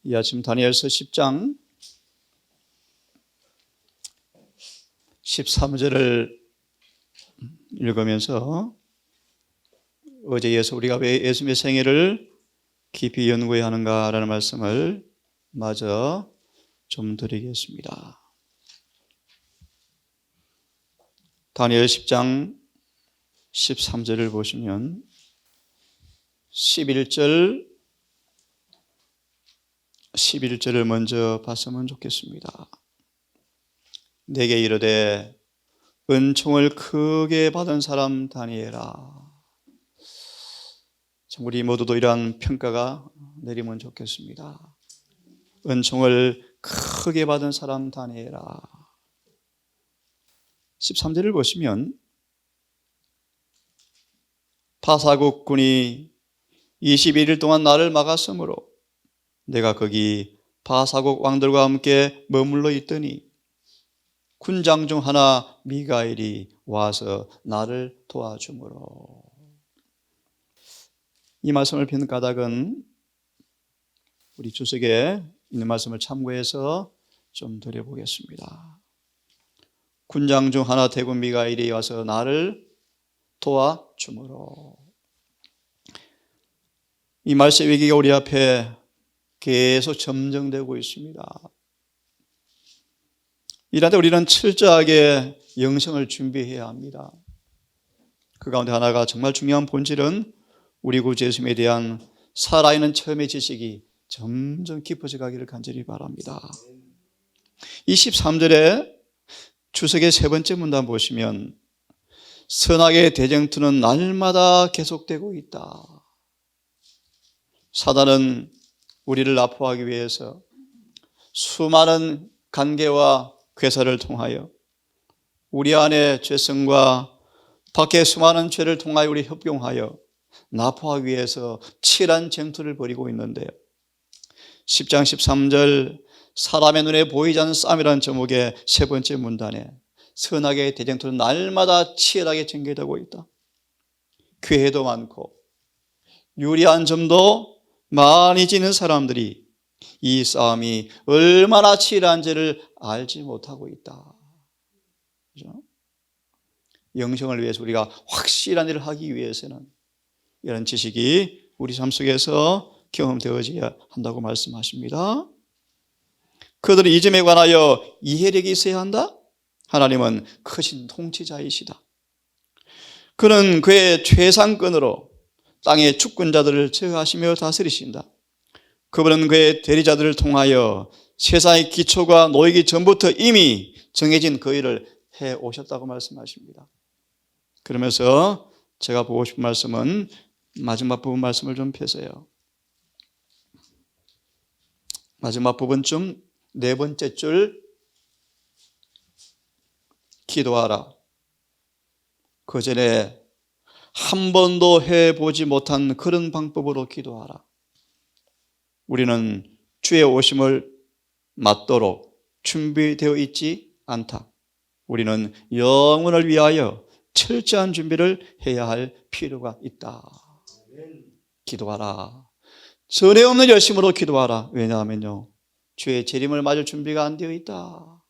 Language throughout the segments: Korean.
이 아침 다니엘서 10장 13절을 읽으면서 어제 우리가 왜 예수님의 생애를 깊이 연구해야 하는가라는 말씀을 마저 좀 드리겠습니다. 다니엘 10장 13절을 보시면 11절을 먼저 봤으면 좋겠습니다. 내게 이르되 은총을 크게 받은 사람 다니엘아. 참 우리 모두도 이러한 평가가 내리면 좋겠습니다. 은총을 크게 받은 사람 다니엘아. 13절을 보시면 바사국군이 21일 동안 나를 막았으므로 내가 거기 바사국 왕들과 함께 머물러 있더니 군장 중 하나 미가엘이 와서 나를 도와주므로. 이 말씀을 편 까닭은 우리 주석에 있는 말씀을 참고해서 좀 드려보겠습니다. 군장 중 하나 대군 미가엘이 와서 나를 도와주므로. 이 말씀 얘기가 우리 앞에 계속 점정되고 있습니다. 이런데 우리는 철저하게 영성을 준비해야 합니다. 그 가운데 하나가 정말 중요한 본질은 우리 구주 예수님에 대한 살아있는 처음의 지식이 점점 깊어져 가기를 간절히 바랍니다. 23절에 주석의 세 번째 문단 보시면 선악의 대쟁투는 날마다 계속되고 있다. 사단은 우리를 납포하기 위해서 수많은 관계와 괴사를 통하여 우리 안에 죄성과 밖에 수많은 죄를 통하여 우리 협용하여 납포하기 위해서 치열한 쟁투를 벌이고 있는데요. 10장 13절 사람의 눈에 보이지 않는 싸움이라는 제목의 세 번째 문단에 선악의 대쟁투는 날마다 치열하게 전개되고 있다. 기회도 많고 유리한 점도 많이 지는 사람들이 이 싸움이 얼마나 치열한지를 알지 못하고 있다. 그렇죠? 영성을 위해서 우리가 확실한 일을 하기 위해서는 이런 지식이 우리 삶 속에서 경험되어져야 한다고 말씀하십니다. 그들이 이 점에 관하여 이해력이 있어야 한다. 하나님은 크신 통치자이시다. 그는 그의 최상권으로 땅의 주권자들을 제어하시며 다스리신다. 그분은 그의 대리자들을 통하여 세상의 기초가 놓이기 전부터 이미 정해진 그 일을 해오셨다고 말씀하십니다. 그러면서 제가 보고 싶은 말씀은 마지막 부분 말씀을 좀 펴세요. 마지막 부분쯤 네 번째 줄 기도하라. 그 전에 한 번도 해보지 못한 그런 방법으로 기도하라. 우리는 주의 오심을 맞도록 준비되어 있지 않다. 우리는 영혼을 위하여 철저한 준비를 해야 할 필요가 있다. 기도하라. 전에 없는 열심으로 기도하라. 왜냐하면요, 주의 재림을 맞을 준비가 안 되어 있다.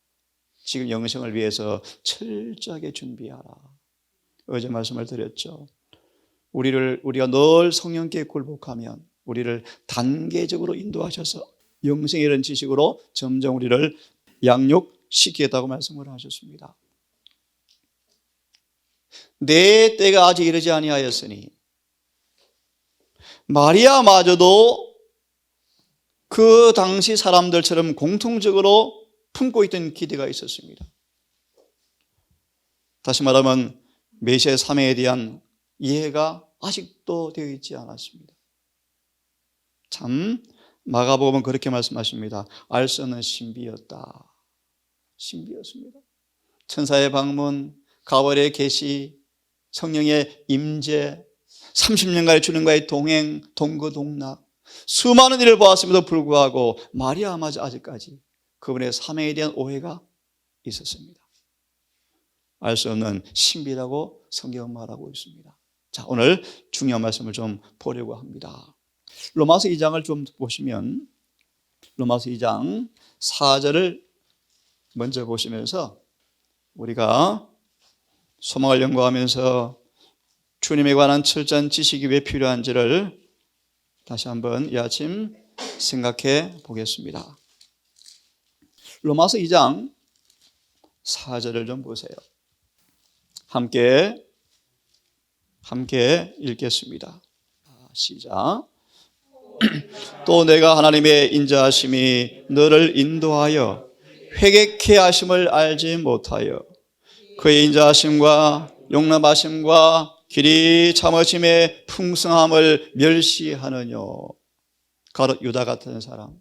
지금 영생을 위해서 철저하게 준비하라. 어제 말씀을 드렸죠. 우리가 늘 성령께 굴복하면 우리를 단계적으로 인도하셔서 영생의 이런 지식으로 점점 우리를 양육시키겠다고 말씀을 하셨습니다. 내 때가 아직 이르지 아니하였으니 마리아마저도 그 당시 사람들처럼 공통적으로 품고 있던 기대가 있었습니다. 다시 말하면 메시아 3회에 대한 이해가 아직도 되어 있지 않았습니다. 참 마가복음은 그렇게 말씀하십니다. 알 수 없는 신비였다. 신비였습니다. 천사의 방문, 가벌의 계시, 성령의 임재, 30년간의 주님과의 동행, 동거동락, 수많은 일을 보았음에도 불구하고 마리아마저 아직까지 그분의 사명에 대한 오해가 있었습니다. 알 수 없는 신비라고 성경은 말하고 있습니다. 자, 오늘 중요한 말씀을 좀 보려고 합니다. 로마서 2장을 좀 보시면 로마서 2장 4절을 먼저 보시면서 우리가 소망을 연구하면서 주님에 관한 철저한 지식이 왜 필요한지를 다시 한번 이 아침 생각해 보겠습니다. 로마서 2장 4절을 좀 보세요. 함께 읽겠습니다. 시작. 또 내가 하나님의 인자하심이 너를 인도하여 회개케 하심을 알지 못하여 그의 인자하심과 용납하심과 길이 참으심의 풍성함을 멸시하느뇨. 가롯 유다 같은 사람,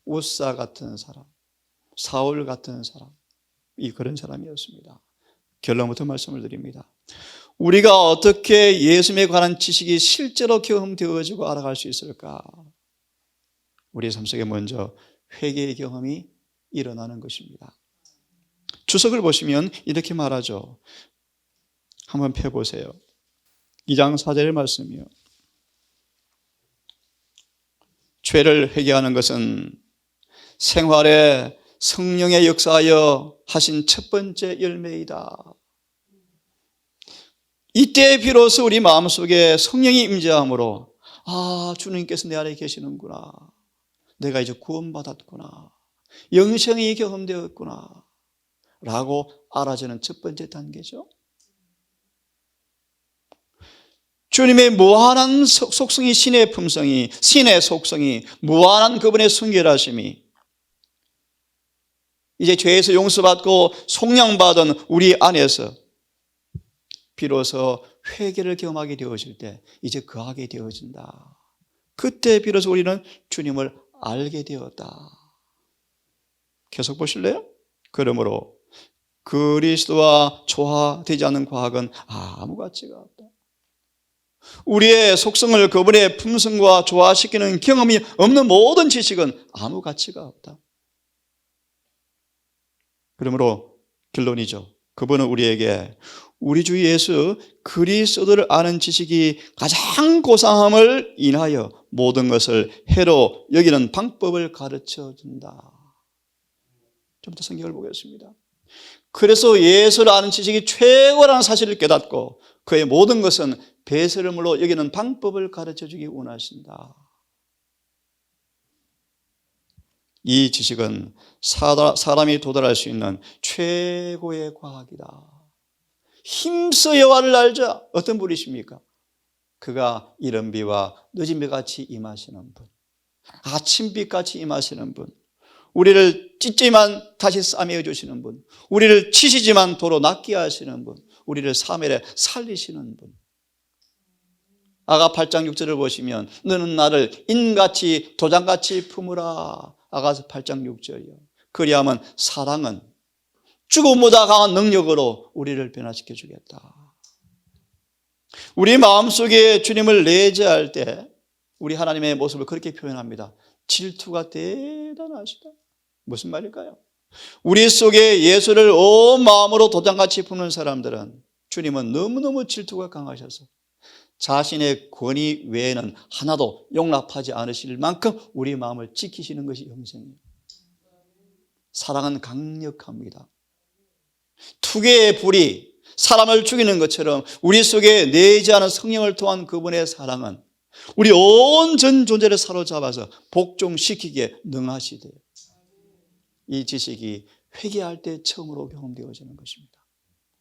우사 같은 사람, 사울 같은 사람, 그런 사람이었습니다. 결론부터 말씀을 드립니다. 우리가 어떻게 예수님에 관한 지식이 실제로 경험되어지고 알아갈 수 있을까? 우리의 삶 속에 먼저 회개의 경험이 일어나는 것입니다. 주석을 보시면 이렇게 말하죠. 한번 펴보세요. 2장 4절의 말씀이요. 죄를 회개하는 것은 생활에 성령의 역사하여 하신 첫 번째 열매이다. 이때 비로소 우리 마음속에 성령이 임재함으로 주님께서 내 안에 계시는구나. 내가 이제 구원받았구나. 영생이 경험되었구나. 라고 알아지는 첫 번째 단계죠. 주님의 무한한 속성이 신의 품성이, 신의 속성이, 무한한 그분의 순결하심이 이제 죄에서 용서받고 속량받은 우리 안에서 비로소 회개를 경험하게 되어질 때 이제 거하게 되어진다. 그때 비로소 우리는 주님을 알게 되었다. 계속 보실래요? 그러므로 그리스도와 조화되지 않는 과학은 아무 가치가 없다. 우리의 속성을 그분의 품성과 조화시키는 경험이 없는 모든 지식은 아무 가치가 없다. 그러므로 결론이죠. 그분은 우리에게 우리 주 예수 그리스도를 아는 지식이 가장 고상함을 인하여 모든 것을 해로 여기는 방법을 가르쳐 준다. 좀 더 성경을 보겠습니다. 그래서 예수를 아는 지식이 최고라는 사실을 깨닫고 그의 모든 것은 배설물로 여기는 방법을 가르쳐 주기 원하신다. 이 지식은 사람이 도달할 수 있는 최고의 과학이다. 힘써 여호와를 알자. 어떤 분이십니까? 그가 이른 비와 늦은 비같이 임하시는 분, 아침빛같이 임하시는 분, 우리를 찢지만 다시 싸매어 주시는 분, 우리를 치시지만 도로 낫게 하시는 분, 우리를 사멸에 살리시는 분. 아가 8장 6절을 보시면 너는 나를 인같이 도장같이 품으라. 아가서 8장 6절이요. 그리하면 사랑은 죽음보다 강한 능력으로 우리를 변화시켜 주겠다. 우리 마음속에 주님을 내재할 때 우리 하나님의 모습을 그렇게 표현합니다. 질투가 대단하시다. 무슨 말일까요? 우리 속에 예수를 온 마음으로 도장같이 품는 사람들은 주님은 너무너무 질투가 강하셔서 자신의 권위 외에는 하나도 용납하지 않으실 만큼 우리 마음을 지키시는 것이 영생이에요. 사랑은 강력합니다. 투개의 불이 사람을 죽이는 것처럼 우리 속에 내재하는 성령을 통한 그분의 사랑은 우리 온 전 존재를 사로잡아서 복종시키기에 능하시대요. 이 지식이 회개할 때 처음으로 경험되어지는 것입니다.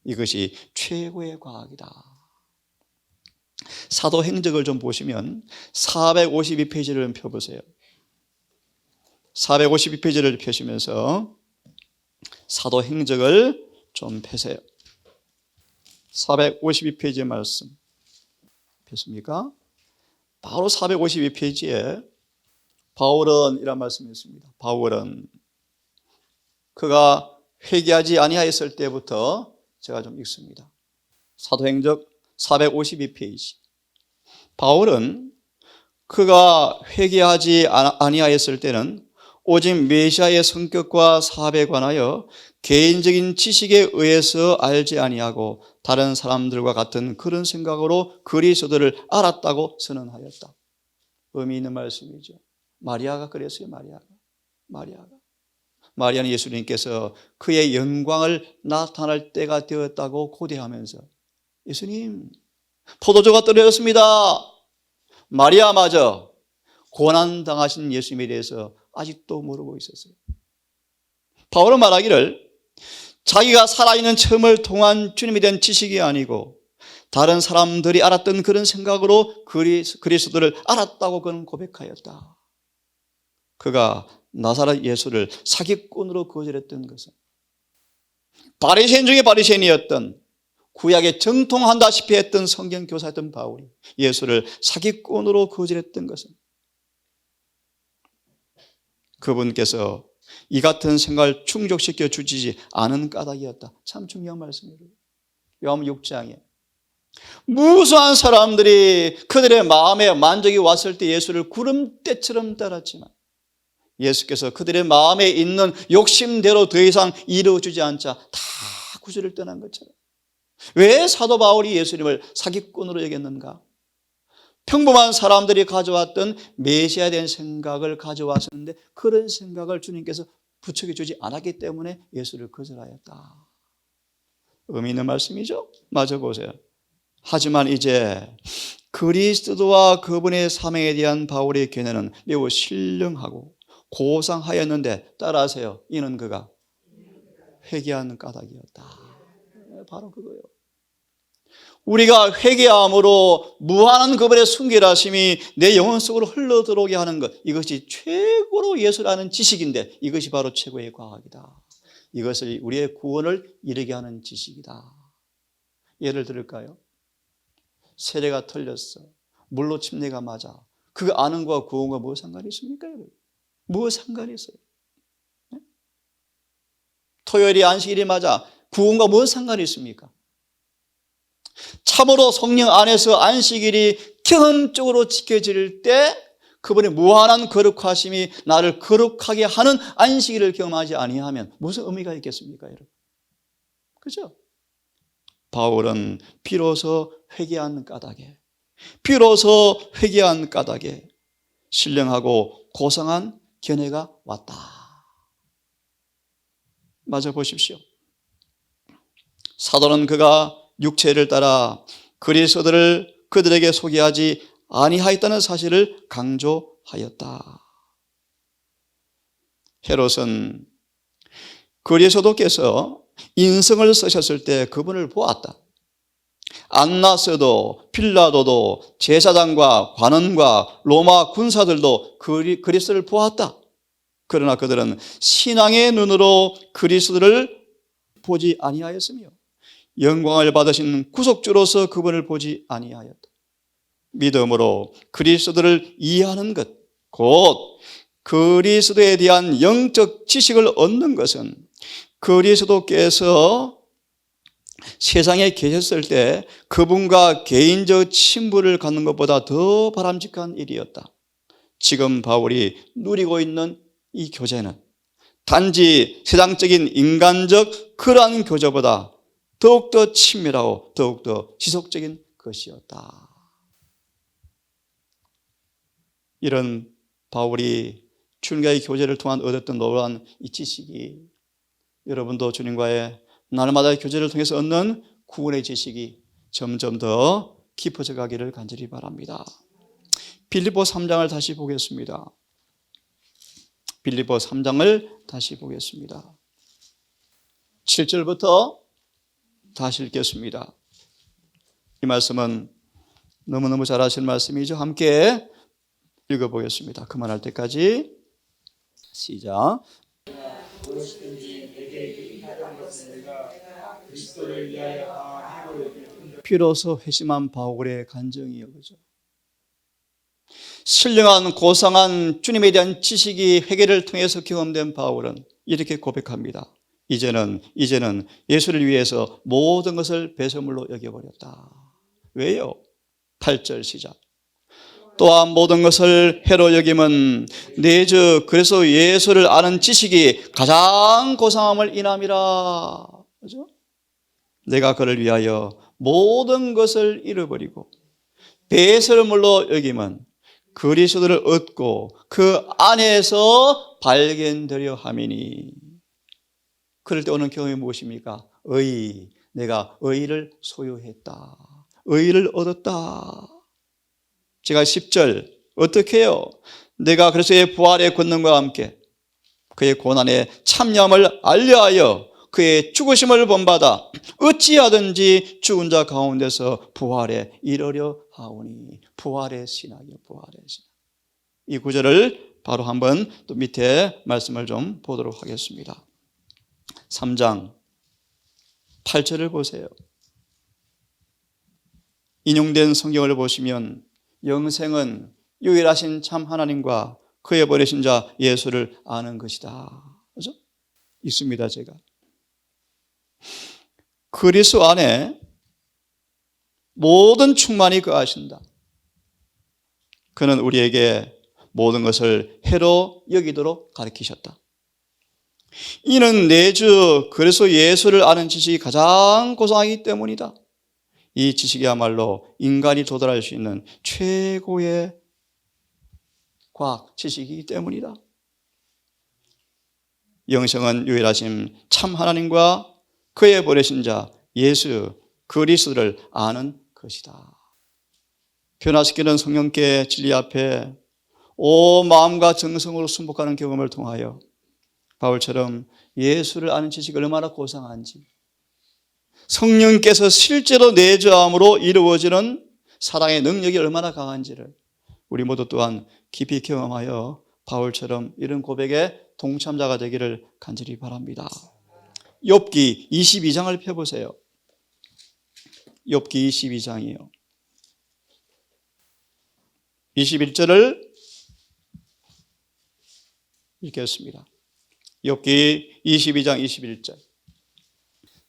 이것이 최고의 과학이다. 사도행적을 좀 보시면 452페이지를 펴보세요. 452페이지를 펴시면서 사도행적을 좀 펴세요. 452페이지의 말씀 펴십니까? 바로 452페이지에 바울은 이런 말씀이 있습니다. 바울은 그가 회개하지 아니하였을 때부터 제가 좀 읽습니다. 사도행적 452페이지. 바울은 그가 회개하지 아니하였을 때는 오직 메시아의 성격과 사업에 관하여 개인적인 지식에 의해서 알지 아니하고 다른 사람들과 같은 그런 생각으로 그리스도를 알았다고 선언하였다. 의미 있는 말씀이죠. 마리아가 그랬어요. 마리아가. 마리아는 예수님께서 그의 영광을 나타날 때가 되었다고 고대하면서 예수님, 포도주가 떨어졌습니다. 마리아마저 고난당하신 예수님에 대해서 아직도 모르고 있었어요. 바울은 말하기를 자기가 살아있는 처음을 통한 주님에 대한 지식이 아니고 다른 사람들이 알았던 그런 생각으로 그리스도를 알았다고 그는 고백하였다. 그가 나사렛 예수를 사기꾼으로 거절했던 것은 바리새인 중에 바리새인이었던 구약에 정통한다시피 했던 성경 교사였던 바울이 예수를 사기꾼으로 거절했던 것은 그분께서 이 같은 생각을 충족시켜 주지 않은 까닭이었다. 참 중요한 말씀이에요. 요한 6장에 무수한 사람들이 그들의 마음에 만족이 왔을 때 예수를 구름대처럼 따랐지만 예수께서 그들의 마음에 있는 욕심대로 더 이상 이루어주지 않자 다 구주를 떠난 것처럼 왜 사도 바울이 예수님을 사기꾼으로 여겼는가? 평범한 사람들이 가져왔던 메시아에 대한 생각을 가져왔었는데 그런 생각을 주님께서 부추겨 주지 않았기 때문에 예수를 거절하였다. 의미 있는 말씀이죠? 마저 보세요. 하지만 이제 그리스도와 그분의 사명에 대한 바울의 견해는 매우 신령하고 고상하였는데 따라하세요. 이는 그가 회개한 까닭이었다. 바로 그거예요. 우리가 회개함으로 무한한 그분의 순결하심이 내 영혼 속으로 흘러들어오게 하는 것, 이것이 최고로 예수를 아는 지식인데 이것이 바로 최고의 과학이다. 이것을 우리의 구원을 이르게 하는 지식이다. 예를 들을까요? 세례가 틀렸어. 물로 침례가 맞아. 그 아는 것과 구원과 무엇 상관이 있습니까? 무엇 상관이 있어요? 네? 토요일이 안식일이 맞아. 구원과 무엇 상관이 있습니까? 참으로 성령 안에서 안식일이 경험적으로 지켜질 때 그분의 무한한 거룩하심이 나를 거룩하게 하는 안식일을 경험하지 아니하면 무슨 의미가 있겠습니까, 여러분? 그죠? 바울은 비로소 회개한 까닭에 신령하고 고상한 견해가 왔다. 맞아 보십시오. 사도는 그가 육체를 따라 그리스도를 그들에게 소개하지 아니하였다는 사실을 강조하였다. 헤롯은 그리스도께서 인성을 쓰셨을 때 그분을 보았다. 안나스도 빌라도도 제사장과 관원과 로마 군사들도 그리스도를 보았다. 그러나 그들은 신앙의 눈으로 그리스도를 보지 아니하였으며 영광을 받으신 구속주로서 그분을 보지 아니하였다. 믿음으로 그리스도를 이해하는 것, 곧 그리스도에 대한 영적 지식을 얻는 것은 그리스도께서 세상에 계셨을 때 그분과 개인적 친분을 갖는 것보다 더 바람직한 일이었다. 지금 바울이 누리고 있는 이 교제는 단지 세상적인 인간적 그러한 교제보다 더욱더 친밀하고 더욱더 지속적인 것이었다. 이런 바울이 주님과의 교제를 통한 얻었던 놀라운 이 지식이 여러분도 주님과의 날마다의 교제를 통해서 얻는 구원의 지식이 점점 더 깊어져 가기를 간절히 바랍니다. 빌립보 3장을 다시 보겠습니다. 빌립보 3장을 다시 보겠습니다. 7절부터 다시 읽겠습니다. 이 말씀은 너무너무 잘 아시는 말씀이죠. 함께 읽어보겠습니다. 그만할 때까지. 시작. 비로소 회심한 바울의 간증이요, 그죠? 신령한 고상한 주님에 대한 지식이 회개를 통해서 경험된 바울은 이렇게 고백합니다. 이제는 예수를 위해서 모든 것을 배설물로 여겨버렸다. 왜요? 8절 시작. 또한 모든 것을 해로 여김은 내 주 그래서 예수를 아는 지식이 가장 고상함을 인함이라. 그죠? 내가 그를 위하여 모든 것을 잃어버리고 배설물로 여김은 그리스도를 얻고 그 안에서 발견되려 함이니. 그럴 때 오는 경험이 무엇입니까? 의. 내가 의를 소유했다. 의를 얻었다. 제가 10절 어떻게 해요? 내가 그리스도의 부활의 권능과 함께 그의 고난에 참여함을 알려하여 그의 죽으심을 본받아 어찌하든지 죽은 자 가운데서 부활에 이르려 하오니. 부활의 신학이요, 부활의 신학. 이 구절을 바로 한번 또 밑에 말씀을 좀 보도록 하겠습니다. 3장 8절을 보세요. 인용된 성경을 보시면 영생은 유일하신 참 하나님과 그의 보내신 자 예수를 아는 것이다. 그죠? 있습니다, 제가. 그리스도 안에 모든 충만이 거하신다. 그는 우리에게 모든 것을 해로 여기도록 가르치셨다. 이는 내 주 그리스도 예수를 아는 지식이 가장 고상하기 때문이다. 이 지식이야말로 인간이 도달할 수 있는 최고의 과학 지식이기 때문이다. 영생은 유일하신 참 하나님과 그의 보내신 자 예수 그리스도를 아는 것이다. 변화시키는 성령께 진리 앞에 온 마음과 정성으로 순복하는 경험을 통하여 바울처럼 예수를 아는 지식이 얼마나 고상한지, 성령께서 실제로 내주함으로 이루어지는 사랑의 능력이 얼마나 강한지를 우리 모두 또한 깊이 경험하여 바울처럼 이런 고백에 동참자가 되기를 간절히 바랍니다. 욥기 22장을 펴보세요. 욥기 22장이에요. 21절을 읽겠습니다. 욥기 22장 21절.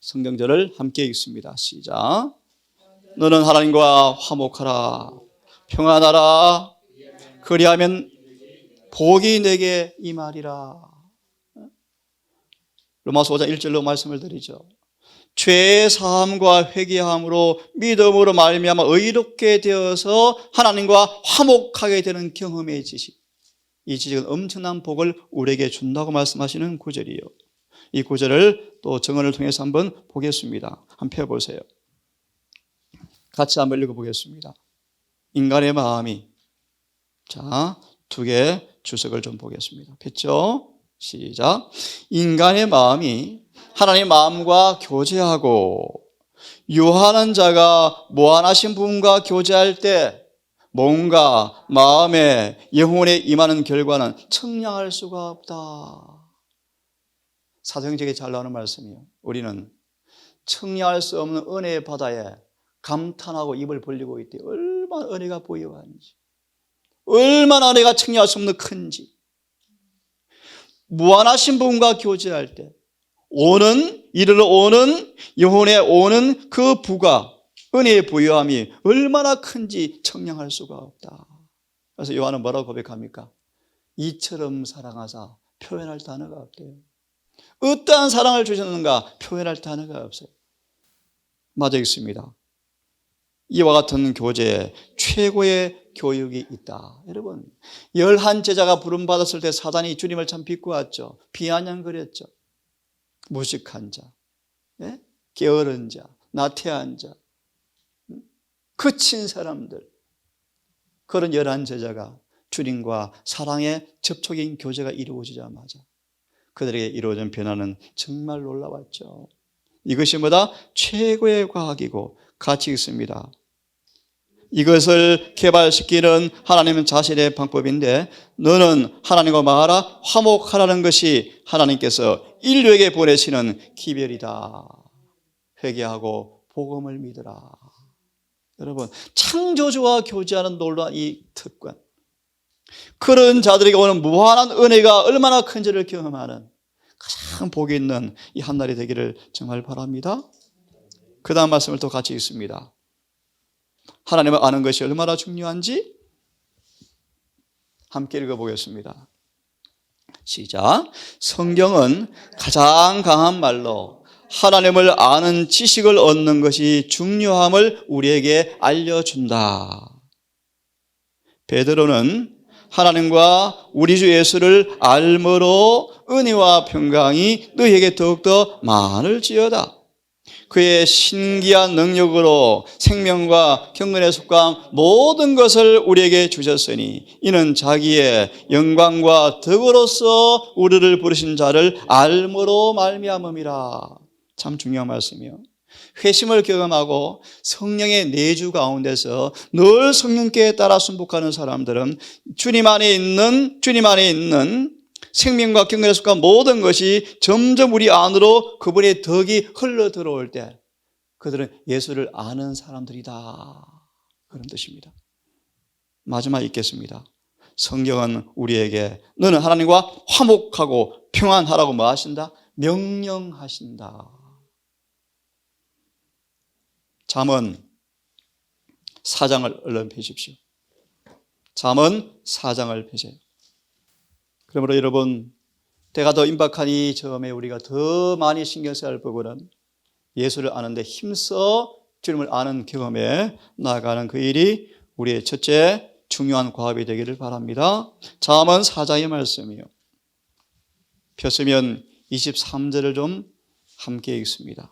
성경절을 함께 읽습니다. 시작. 너는 하나님과 화목하라. 평안하라. 그리하면 복이 내게 임하리라. 로마서 5장 1절로 말씀을 드리죠. 죄의 사함과 회개함으로 믿음으로 말미암아 의롭게 되어서 하나님과 화목하게 되는 경험의 지식. 이 지식은 엄청난 복을 우리에게 준다고 말씀하시는 구절이에요. 이 구절을 또 정언을 통해서 한번 보겠습니다. 한번 펴보세요. 같이 한번 읽어보겠습니다. 인간의 마음이, 자, 두 개의 주석을 좀 보겠습니다. 폈죠? 시작. 인간의 마음이 하나님의 마음과 교제하고 유하는 자가 무한하신 분과 교제할 때 몸과 마음에 영혼에 임하는 결과는 청량할 수가 없다. 사도행전에 잘 나오는 말씀이에요. 우리는 청량할 수 없는 은혜의 바다에 감탄하고 입을 벌리고 있대. 얼마나 은혜가 부유한지, 얼마나 은혜가 청량할 수 없는 큰지. 무한하신 분과 교제할 때 이르러 오는 영혼에 오는 그 부가, 은혜의 부유함이 얼마나 큰지 청량할 수가 없다. 그래서 요한은 뭐라고 고백합니까? 이처럼 사랑하사 표현할 단어가 없대요. 어떠한 사랑을 주셨는가 표현할 단어가 없어요. 맞아 있습니다. 이와 같은 교제에 최고의 교육이 있다. 여러분, 11 제자가 부름받았을 때 사단이 주님을 참 비꼬았죠. 비아냥거렸죠. 무식한 자, 게으른 자, 나태한 자, 그친 사람들. 그런 11 제자가 주님과 사랑의 접촉인 교제가 이루어지자마자 그들에게 이루어진 변화는 정말 놀라웠죠. 이것이 뭐다? 최고의 과학이고 가치 있습니다. 이것을 개발시키는 하나님은 자신의 방법인데, 너는 하나님과 말하라, 화목하라는 것이 하나님께서 인류에게 보내시는 기별이다. 회개하고 복음을 믿으라. 여러분, 창조주와 교제하는 놀라운 이 특권, 그런 자들에게 오는 무한한 은혜가 얼마나 큰지를 경험하는 가장 복이 있는 이 한날이 되기를 정말 바랍니다. 그 다음 말씀을 또 같이 읽습니다. 하나님을 아는 것이 얼마나 중요한지 함께 읽어보겠습니다. 시작. 성경은 가장 강한 말로 하나님을 아는 지식을 얻는 것이 중요함을 우리에게 알려준다. 베드로는 하나님과 우리 주 예수를 알므로 은혜와 평강이 너희에게 더욱더 많을지어다. 그의 신기한 능력으로 생명과 경건에 속한 모든 것을 우리에게 주셨으니 이는 자기의 영광과 덕으로서 우리를 부르신 자를 알므로 말미암음이라. 참 중요한 말씀이요. 회심을 경험하고 성령의 내주 가운데서 늘 성령께 따라 순복하는 사람들은 주님 안에 있는 생명과 경건에 속한 모든 것이 점점 우리 안으로 그분의 덕이 흘러 들어올 때 그들은 예수를 아는 사람들이다, 그런 뜻입니다. 마지막 읽겠습니다. 성경은 우리에게 너는 하나님과 화목하고 평안하라고 뭐 하신다? 명령하신다. 잠언 4장을 얼른 펴십시오. 잠언 4장을 펴세요. 그러므로 여러분, 때가 더 임박하니 처음에 우리가 더 많이 신경 써야 할 부분은 예수를 아는데 힘써 주님을 아는 경험에 나아가는 그 일이 우리의 첫째 중요한 과업이 되기를 바랍니다. 잠언 4장의 말씀이요. 폈으면 23절을 좀 함께 읽습니다.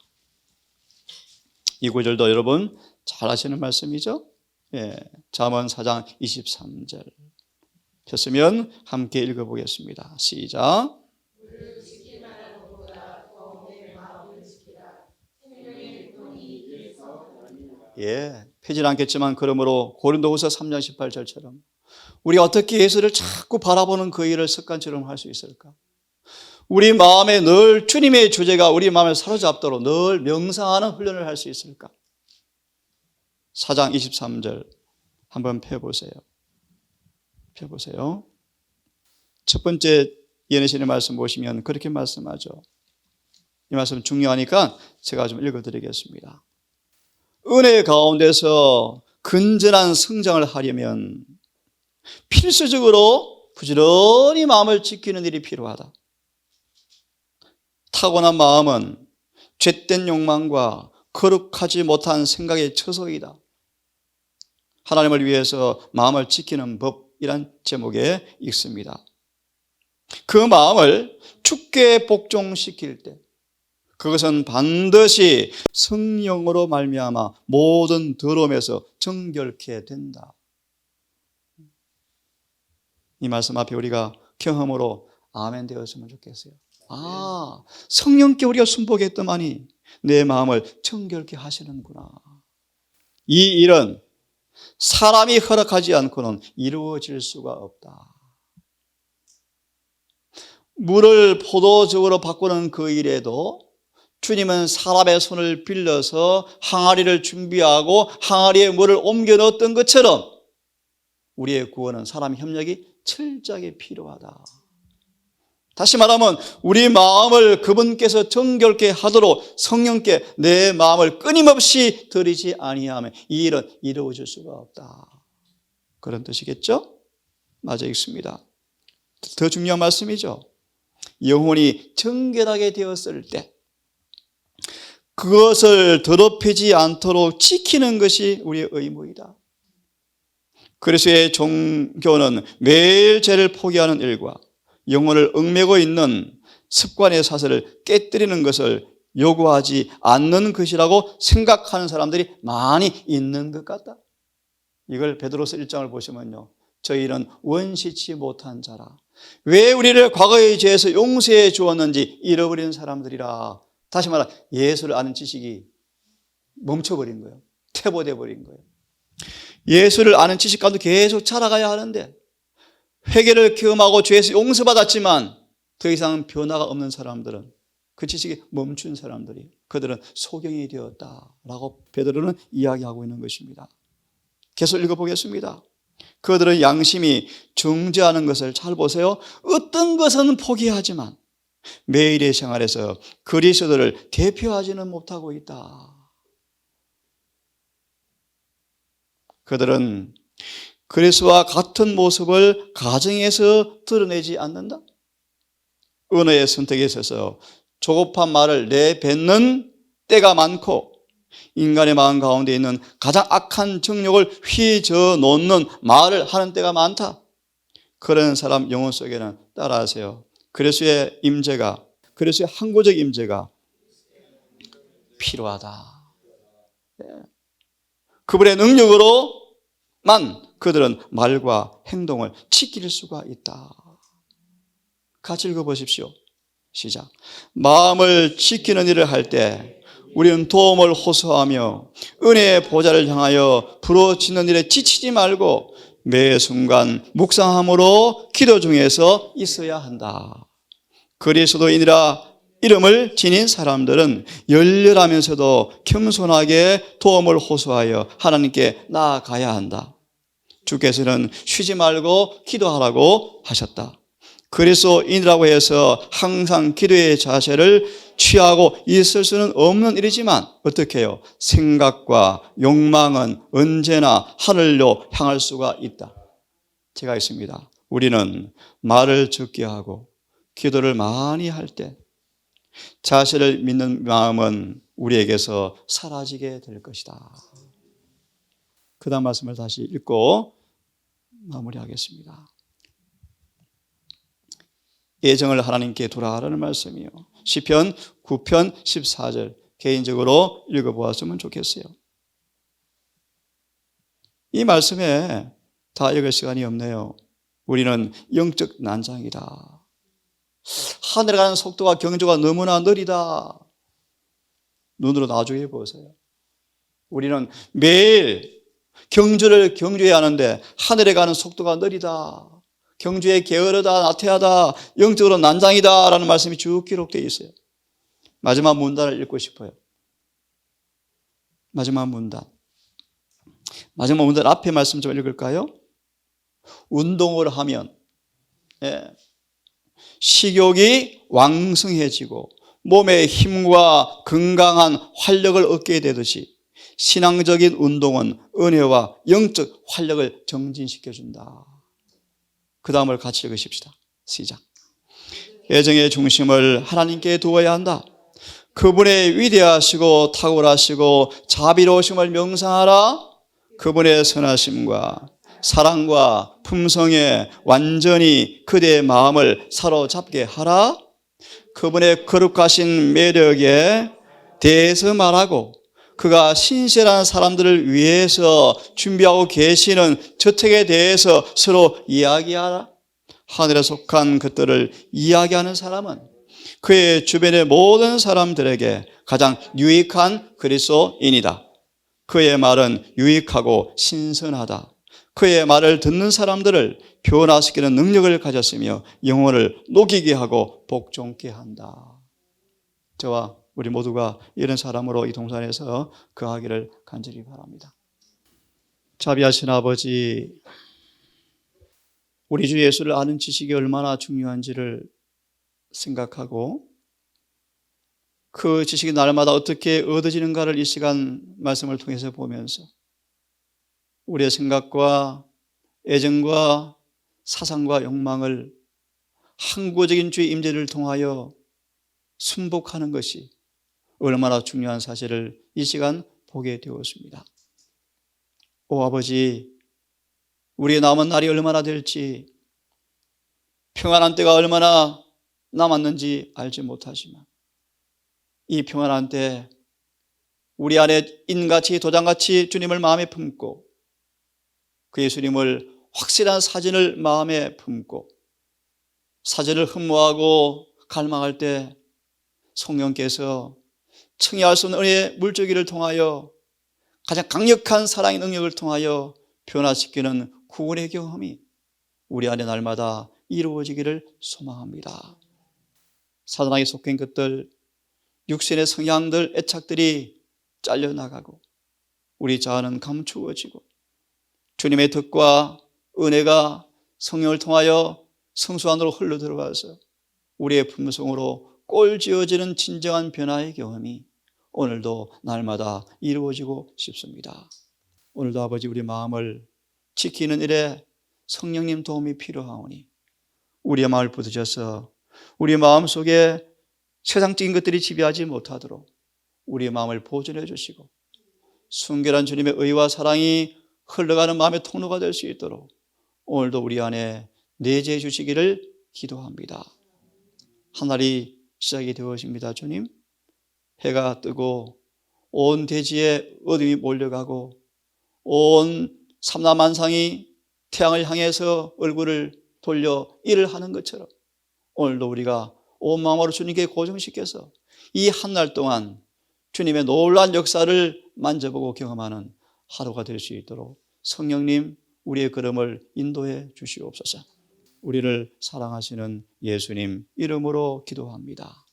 이 구절도 여러분 잘 아시는 말씀이죠? 예, 잠언 4장 23절. 폈으면 함께 읽어보겠습니다. 시작. 예, 펴진 않겠지만 그러므로 고린도후서 3장 18절처럼 우리가 어떻게 예수를 자꾸 바라보는 그 일을 습관처럼 할 수 있을까? 우리 마음에 늘 주님의 주제가 우리 마음을 사로잡도록 늘 명상하는 훈련을 할 수 있을까? 4장 23절 한번 펴보세요. 첫 번째 예언의 말씀 보시면 그렇게 말씀하죠. 이 말씀 중요하니까 제가 좀 읽어드리겠습니다. 은혜 가운데서 근전한 성장을 하려면 필수적으로 부지런히 마음을 지키는 일이 필요하다. 타고난 마음은 죄된 욕망과 거룩하지 못한 생각의 처소이다. 하나님을 위해서 마음을 지키는 법이란 제목에 읽습니다. 그 마음을 주께 복종시킬 때 그것은 반드시 성령으로 말미암아 모든 더러움에서 정결케 된다. 이 말씀 앞에 우리가 경험으로 아멘 되었으면 좋겠어요. 아, 성령께 우리가 순복했더만이 내 마음을 정결케 하시는구나. 이 일은 사람이 허락하지 않고는 이루어질 수가 없다. 물을 포도즙으로 바꾸는 그 일에도 주님은 사람의 손을 빌려서 항아리를 준비하고 항아리에 물을 옮겨 넣었던 것처럼 우리의 구원은 사람의 협력이 철저하게 필요하다. 다시 말하면 우리 마음을 그분께서 정결케 하도록 성령께 내 마음을 끊임없이 드리지 아니하면 이 일은 이루어질 수가 없다. 그런 뜻이겠죠? 맞아 있습니다. 더 중요한 말씀이죠. 영혼이 정결하게 되었을 때 그것을 더럽히지 않도록 지키는 것이 우리의 의무이다. 그리스도의 종교는 매일 죄를 포기하는 일과 영혼을 얽매고 있는 습관의 사슬을 깨뜨리는 것을 요구하지 않는 것이라고 생각하는 사람들이 많이 있는 것 같다. 이걸 베드로서 1장을 보시면요, 저희는 원시치 못한 자라. 왜 우리를 과거의 죄에서 용서해 주었는지 잃어버린 사람들이라. 다시 말해 예수를 아는 지식이 멈춰버린 거예요. 퇴보돼 버린 거예요. 예수를 아는 지식 가운데 계속 자라가야 하는데 회개를 경험하고 죄에서 용서받았지만 더 이상 변화가 없는 사람들은 그 지식이 멈춘 사람들이 그들은 소경이 되었다라고 베드로는 이야기하고 있는 것입니다. 계속 읽어보겠습니다. 그들은 양심이 중재하는 것을 잘 보세요. 어떤 것은 포기하지만 매일의 생활에서 그리스도를 대표하지는 못하고 있다. 그들은 그리스도와 같은 모습을 가정에서 드러내지 않는다. 언어의 선택에 있어서 조급한 말을 내뱉는 때가 많고 인간의 마음 가운데 있는 가장 악한 정욕을 휘저 놓는 말을 하는 때가 많다. 그런 사람 영혼 속에는 따라하세요. 그리스도의 임재가, 그리스도의 항구적 임재가 필요하다. 그분의 능력으로만 그들은 말과 행동을 지킬 수가 있다. 같이 읽어보십시오. 시작. 마음을 지키는 일을 할 때 우리는 도움을 호소하며 은혜의 보좌를 향하여 부르짖는 일에 지치지 말고 매 순간 묵상함으로 기도 중에서 있어야 한다. 그리스도인이라 이름을 지닌 사람들은 열렬하면서도 겸손하게 도움을 호소하여 하나님께 나아가야 한다. 주께서는 쉬지 말고 기도하라고 하셨다. 그리스도인이라고 해서 항상 기도의 자세를 취하고 있을 수는 없는 일이지만 어떻게 해요? 생각과 욕망은 언제나 하늘로 향할 수가 있다. 제가 있습니다. 우리는 말을 적게 하고 기도를 많이 할 때 자신을 믿는 마음은 우리에게서 사라지게 될 것이다. 그 다음 말씀을 다시 읽고 마무리하겠습니다. 예정을 하나님께 돌아가라는 말씀이요. 시편 9편 14절 개인적으로 읽어보았으면 좋겠어요. 이 말씀에 다 읽을 시간이 없네요. 우리는 영적 난장이다. 하늘에 가는 속도와 경주가 너무나 느리다. 눈으로 나중에 보세요. 우리는 매일 경주를 경주해야 하는데 하늘에 가는 속도가 느리다. 경주에 게으르다, 나태하다, 영적으로 난장이다 라는 말씀이 쭉 기록되어 있어요. 마지막 문단을 읽고 싶어요. 마지막 문단 앞에 말씀 좀 읽을까요? 운동을 하면 식욕이 왕성해지고 몸의 힘과 건강한 활력을 얻게 되듯이 신앙적인 운동은 은혜와 영적 활력을 정진시켜준다. 그 다음을 같이 읽으십시다. 시작. 애정의 중심을 하나님께 두어야 한다. 그분의 위대하시고 탁월하시고 자비로우심을 명상하라. 그분의 선하심과 사랑과 품성에 완전히 그대의 마음을 사로잡게 하라. 그분의 거룩하신 매력에 대해서 말하고 그가 신실한 사람들을 위해서 준비하고 계시는 저택에 대해서 서로 이야기하라. 하늘에 속한 것들을 이야기하는 사람은 그의 주변의 모든 사람들에게 가장 유익한 그리스도인이다. 그의 말은 유익하고 신선하다. 그의 말을 듣는 사람들을 변화시키는 능력을 가졌으며 영혼을 녹이게 하고 복종케 한다. 저와 우리 모두가 이런 사람으로 이 동산에서 거하기를 간절히 바랍니다. 자비하신 아버지, 우리 주 예수를 아는 지식이 얼마나 중요한지를 생각하고 그 지식이 날마다 어떻게 얻어지는가를 이 시간 말씀을 통해서 보면서 우리의 생각과 애정과 사상과 욕망을 항구적인 주의 임재를 통하여 순복하는 것이 얼마나 중요한 사실을 이 시간 보게 되었습니다. 오 아버지, 우리의 남은 날이 얼마나 될지, 평안한 때가 얼마나 남았는지 알지 못하지만 이 평안한 때 우리 안에 인같이 도장같이 주님을 마음에 품고 그 예수님을 확실한 사진을 마음에 품고 사진을 흠모하고 갈망할 때 성령께서 청해할 수 없는 은혜의 물줄기를 통하여 가장 강력한 사랑의 능력을 통하여 변화시키는 구원의 경험이 우리 안에 날마다 이루어지기를 소망합니다. 사단에게 속한 것들, 육신의 성향들, 애착들이 잘려나가고 우리 자아는 감추어지고 주님의 뜻과 은혜가 성령을 통하여 성수 안으로 흘러들어가서 우리의 품성으로 꼴지어지는 진정한 변화의 경험이 오늘도 날마다 이루어지고 싶습니다. 오늘도 아버지 우리 마음을 지키는 일에 성령님 도움이 필요하오니 우리의 마음을 붙드셔서 우리 마음속에 세상적인 것들이 지배하지 못하도록 우리의 마음을 보존해 주시고 순결한 주님의 의와 사랑이 흘러가는 마음의 통로가 될 수 있도록 오늘도 우리 안에 내재해 주시기를 기도합니다. 한 날이 시작이 되어집니다. 주님, 해가 뜨고 온 대지에 어둠이 몰려가고 온 삼라만상이 태양을 향해서 얼굴을 돌려 일을 하는 것처럼 오늘도 우리가 온 마음으로 주님께 고정시켜서 이 한 날 동안 주님의 놀라운 역사를 만져보고 경험하는 하루가 될 수 있도록 성령님, 우리의 걸음을 인도해 주시옵소서. 우리를 사랑하시는 예수님 이름으로 기도합니다.